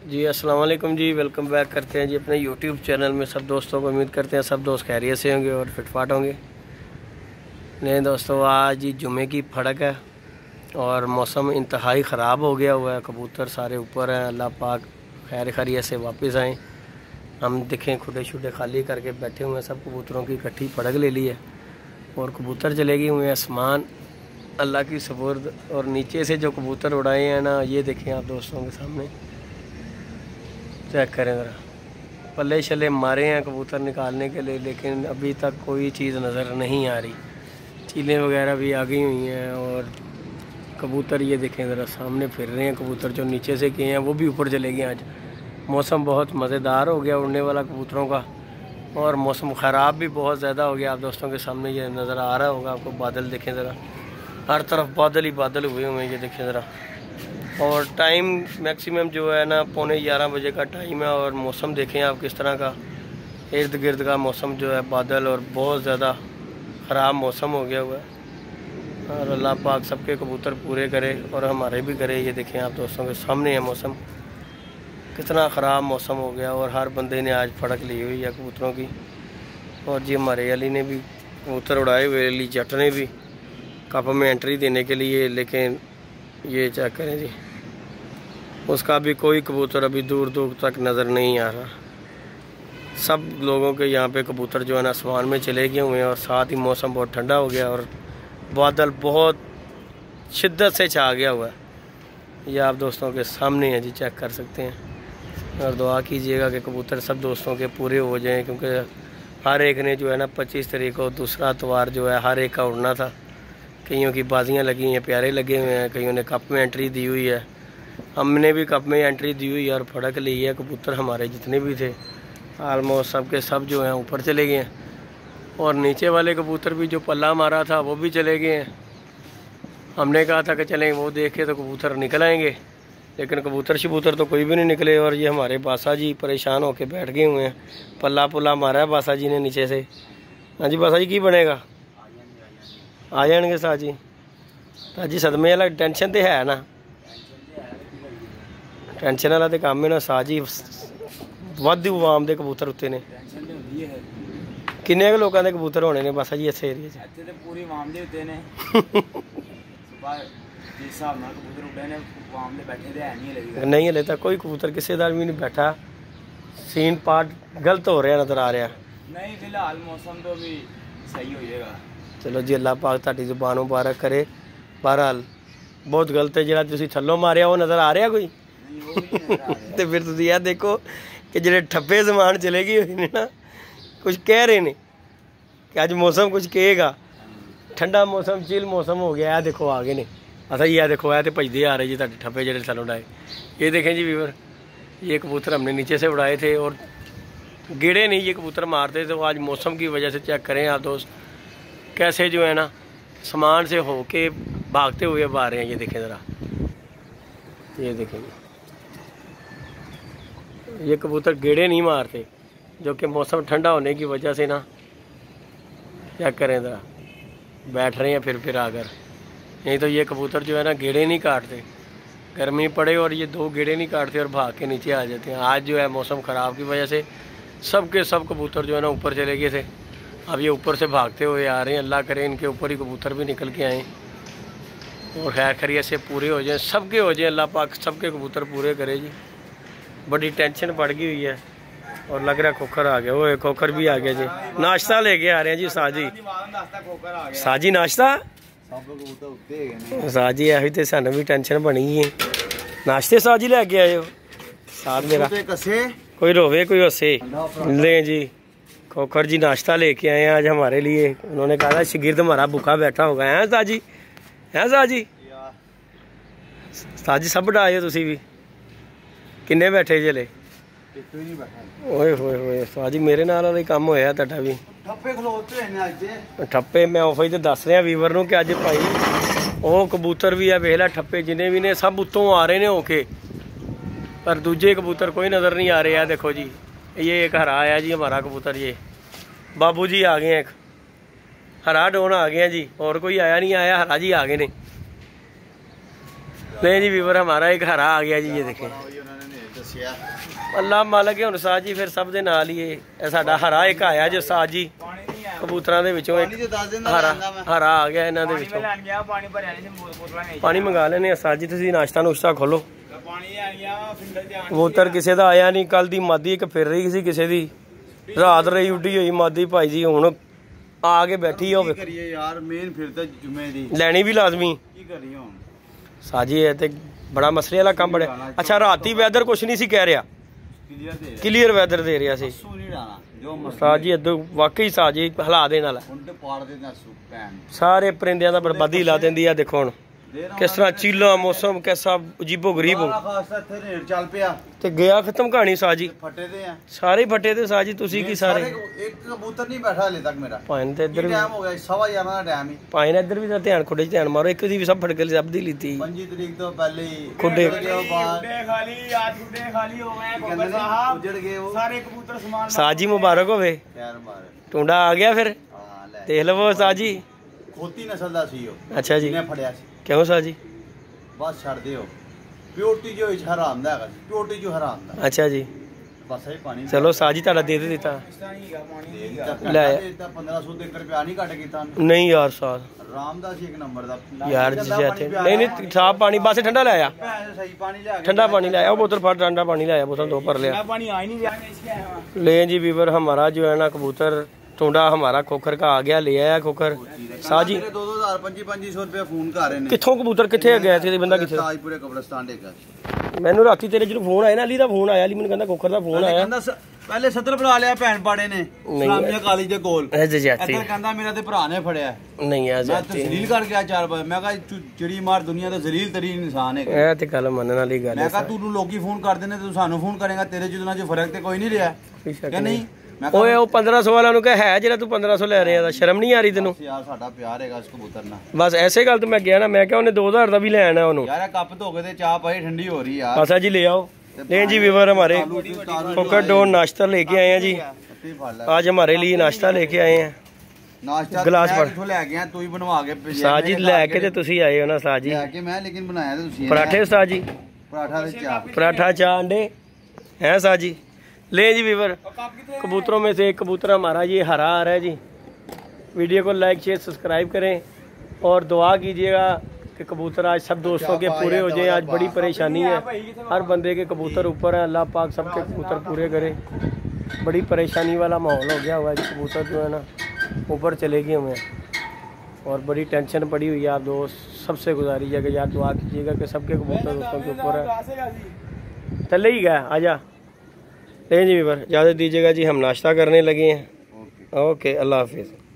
जी अस्सलाम वालेकुम जी, welcome back करते हैं जी अपने यूट्यूब चैनल में सब दोस्तों को। उम्मीद करते हैं सब दोस्त खैरियत से होंगे और फिटफाट होंगे। नहीं दोस्तों, आज जी जुमे की फड़क है और मौसम इंतहाई ख़राब हो गया हुआ है। कबूतर सारे ऊपर हैं, अल्लाह पाक खैर खैरियत से वापस आएँ। हम देखें खुदे शुदे खाली करके बैठे हुए हैं, सब कबूतरों की इकट्ठी फड़क ले ली है और कबूतर चले गए हुए हैं आसमान अल्लाह की सुपुर्द। और नीचे से जो कबूतर उड़ाए हैं ना, ये देखें आप दोस्तों के सामने, चेक करें ज़रा। पल्ले शल्ले मारे हैं कबूतर निकालने के लिए, लेकिन अभी तक कोई चीज़ नज़र नहीं आ रही। चीलें वगैरह भी आ गई हुई हैं और कबूतर ये देखें ज़रा सामने फिर रहे हैं। कबूतर जो नीचे से किए हैं वो भी ऊपर चले गए। आज मौसम बहुत मज़ेदार हो गया उड़ने वाला कबूतरों का, और मौसम ख़राब भी बहुत ज़्यादा हो गया। आप दोस्तों के सामने ये नज़र आ रहा होगा आपको, बादल देखें ज़रा, हर तरफ बादल ही बादल हुए हुए हैं, ये देखें ज़रा। और टाइम मैक्सिमम जो है ना 11:15 बजे का टाइम है, और मौसम देखें आप किस तरह का, इर्द गिर्द का मौसम जो है बादल, और बहुत ज़्यादा ख़राब मौसम हो गया हुआ है। और अल्लाह पाक सबके कबूतर पूरे करे और हमारे भी करे। ये देखें आप दोस्तों के सामने है मौसम, कितना ख़राब मौसम हो गया। और हर बंदे ने आज फड़क ली हुई है कबूतरों की। और जी हमारे अली ने भी कबूतर उड़ाए हुए, अली जट ने भी कप में एंट्री देने के लिए, लेकिन ये चेक करें जी, उसका भी कोई कबूतर अभी दूर दूर तक नज़र नहीं आ रहा। सब लोगों के यहाँ पे कबूतर जो है ना आसमान में चले गए हुए हैं, और साथ ही मौसम बहुत ठंडा हो गया और बादल बहुत शिद्दत से छा गया हुआ है। ये आप दोस्तों के सामने है जी, चेक कर सकते हैं। और दुआ कीजिएगा कि कबूतर सब दोस्तों के पूरे हो जाएं, क्योंकि हर एक ने जो है ना 25 तारीख को दूसरा इतवार जो है हर एक का उड़ना था। कईयों की बाजियाँ लगी हैं, प्यारे लगे हुए हैं, कईयों ने कप में एंट्री दी हुई है, हमने भी कप में एंट्री दी हुई है और फड़क ली है। कबूतर हमारे जितने भी थे आलमोस्ट सब के सब जो हैं ऊपर चले गए हैं, और नीचे वाले कबूतर भी जो पल्ला मारा था वो भी चले गए हैं। हमने कहा था कि चलें वो देख के तो कबूतर निकल आएंगे, लेकिन कबूतर शबूतर तो कोई भी नहीं निकले। और ये हमारे बासा जी परेशान होकर बैठ गए हुए हैं, पल्ला पुल्ला मारा है बासा जी ने नीचे से। हाँ जी बासा जी की बनेगा, आ जाएंगे साह जी। जी सदमे वाला टेंशन तो है ना, टेंशन वाला तो काम है ना साह जी। वाधू आवाम के कबूतर उत्ते ने, किन्ने के लोगों के कबूतर होने ने बस जी इस एरिया नहीं हले तक कोई कबूतर किसी का भी नहीं बैठा। सीन पार्ट गलत हो रहा नजर आ रहा नहीं, फिलहाल मौसम तो भी सही हो जाएगा। चलो जी अल्लाह पाक ताड़ी जुबान मुबारक करे। बहरहाल बहुत गलत है जो तुम थल्लों मारिया वो नज़र आ रहा कोई तो फिर तुम यह देखो कि जो ठप्पे जमान चले गए हुए ना, कुछ कह रहे हैं कि अज मौसम कुछ कहेगा। ठंडा मौसम चिल मौसम हो गया है, देखो आ गए ने। अच्छा ये देखो है तो भजते आ रहे जी तुम ठप्पे जो थल्लों उड़ाए। ये देखें जी व्यूअर, ये कबूतर हमने नीचे से उड़ाए थे और गेड़े नहीं ये कबूतर मारते। तो आज मौसम की वजह से चेक करें आप दोस्त कैसे जो है ना सामान से होके भागते हुए अब आ रहे हैं। ये देखें ज़रा, ये देखेंगे ये कबूतर गेड़े नहीं मारते, जो कि मौसम ठंडा होने की वजह से ना चेक करें ज़रा बैठ रहे हैं फिर आकर। नहीं तो ये कबूतर जो है ना गेड़े नहीं काटते, गर्मी पड़े और ये दो गेड़े नहीं काटते और भाग के नीचे आ जाते हैं। आज जो है मौसम ख़राब की वजह से सब के सब कबूतर जो है ना ऊपर चले गए थे, अब ये ऊपर से भागते हुए आ रहे हैं। अल्लाह करे इनके ऊपर ही कबूतर भी निकल के आएँ और खैर खैरियत से पूरे हो जाएं, सबके हो जाएं। अल्लाह पाक सबके कबूतर पूरे करे जी। बड़ी टेंशन पड़ गई हुई है और लग रहा खोखर आ गया। वो खोखर भी आ गया जी, नाश्ता लेके आ रहे हैं जी साजी। साजी नाश्ता साजी अभी तो सानू भी टेंशन बनी है। नाश्ते साजी लैके आए हो साथ मेरा, कोई रोवे कोई हंसे। ले जी खोखर जी नाश्ता लेके आए हैं आज हमारे लिए। उन्होंने कहा था शागिर्द हमारा भूखा बैठा होगा है साजी, है साजी। साजी सब बढ़ाए तुसी भी किन्ने बैठे जले ओए होए होए साजी मेरे नाल वाला काम होया तुहाडा भी। ठप्पे मैं ओफा ही तो दस रहा वीवर नूं कि अज भाई वो कबूतर भी है वेख ला, ठप्पे जिन्हें भी ने सब उत्तों आ रहे ने होके, पर दूजे कबूतर कोई नज़र नहीं आ रहे हैं। देखो जी ये एक हरा आया जी हमारा कबूतर, ये बाबू जी आ गए हैं, एक हरा डोन आ गया जी, और कोई आया नहीं, आया हरा जी आ गए ने। नहीं जी वीवर हमारा एक हरा आ गया जी, ये देखें अल्लाह मालक है हुण साज जी फिर सब दे नाल ही है साडा हरा एक आया जो साज जी कबूतरां दे विचों एक हरा आ गया इन्हां दे विचों पानी मंगा लेने साज जी तुसीं नाश्ता नुश्ता खोलो कबूतर किसी का आया नहीं कल दी मादी एक फिर रही सी किसी दी रात रही उड्डी हुई मादी भाई जी हुण आ के बैठी हो यार मेन फिर ते जुमे दी लैनी भी लाजमी साजी है ते बड़ा मसले वाला काम बड़ा अच्छा राती वैदर कुछ नहीं सी कह रहा क्लीयर वैदर दे रहा सी साजी इधर वाकई साजी हिला देने वाला सारे परिंदियां दा बर्बादी ला देंदी है देखो हुण किस तरह चीला मौसम कैसा अजीबो गरीब हो ते गया खत्म कहानी साजी सारे फटे थे साजी तुसी की सारे एक कबूतर नहीं बैठा हले तक मेरा भाई ते इधर टाइम हो गया 11:15 दा टाइम ही भाई ने इधर भी ध्यान खुडे ध्यान मारो एक दी भी सब फट के सब दी लीती 5 तारीख तो पहले ही खुडे खाली आज खुडे खाली हो गए कोबर साहब उजड़ गए वो सारे कबूतर सामान साजी मुबारक होवे खैर मुबारक टुंडा आ गया फिर हां ले देख लो साजी खोती नस्ल दा सी ओ अच्छा जी ने फड़या सी क्यों साजी बस छड़ दियो प्योरिटी जो हराम दा है प्योरिटी जो हराम दा अच्छा जी बस ही पानी चलो साजी ताड़ा दे देता ले 1500 एकड़ रुपया नहीं कट कीता नहीं यार साथ रामदास एक नंबर दा यार जाते नहीं नहीं साफ पानी बस ठंडा ले आया सही पानी ले ठंडा पानी ले आया वो बोतल फट ठंडा पानी ले आया बोतल दो भर लिया पानी आ ही नहीं रहा ले जी वीवर हमारा जो है ना कबूतर टूंडा हमारा खोखर का आ गया ले आया खोखर साजी 2000 2500 रुपया फोन कर रहे ने किथों कबूतर किथे गया सी बंदा किथे ताजपुरे कब्रिस्तान देगा मैनू राती तेरे जो फोन आया ना अली दा फोन आया अली मैनू कहंदा खोखर दा फोन आया पहले सदर बुला लिया भैन पाड़े ने इस्लामिया कॉलेज दे कोल जाती इधर कहंदा मेरा ते भरा ने फड़या नहीं आ मैं जाती तसलील कर गया 4 बजे मैं कहा चिड़ी मार दुनिया दा जलील तरीन इंसान है ए ते गल मनन वाली गल मैं कहा तू लोकी फोन कर देने तू सानू फोन करेगा तेरे जितना जो फर्क ते कोई नहीं लिया क्या नहीं ओए ओ 1500 वाला नु कह है जेड़ा तू 1500 ले रहा शर्म नहीं आ रही तेनू यार साडा प्यार हैगा इस कबूतर नाल बस ऐसे गल तो मैं गया ना मैं क्या उन्हें 2000 दा भी ले आना ओनू यार कप धो के ते चाह पाई ठंडी हो रही यार पासा जी ले आओ ले जी वीवर हमारे खोखर डोन नाश्ता लेके आए हैं जी आज हमारे लिए नाश्ता लेके आए हैं नाश्ता गिलास पर इथों ले गया तू ही बनवा के साजी लेके ते तुसी आए हो ना साजी लेके मैं लेकिन बनाया ते तुसी पराठे साजी पराठा ते चाह पराठा चाह अंडे हैं साजी ले जी वीवर कबूतरों में से एक कबूतर हमारा ये हरा आ रहा है जी वीडियो को लाइक शेयर सब्सक्राइब करें और दुआ कीजिएगा कि कबूतर आज सब दोस्तों के पूरे हो जाए। आज बड़ी परेशानी है हर बंदे के कबूतर ऊपर है अल्लाह पाक सबके कबूतर पूरे करे। बड़ी परेशानी वाला माहौल हो गया हुआ है कबूतर जो है ना ऊपर चले गए हमें और बड़ी टेंशन पड़ी हुई है। आप दोस्त सबसे गुजारिश है कि यार दुआ कीजिएगा कि सबके कबूतर दोस्तों के ऊपर है। चले ही गया आजा नहीं जी वीवर इजाज़त दीजिएगा जी हम नाश्ता करने लगे हैं। ओके अल्लाह हाफिज़।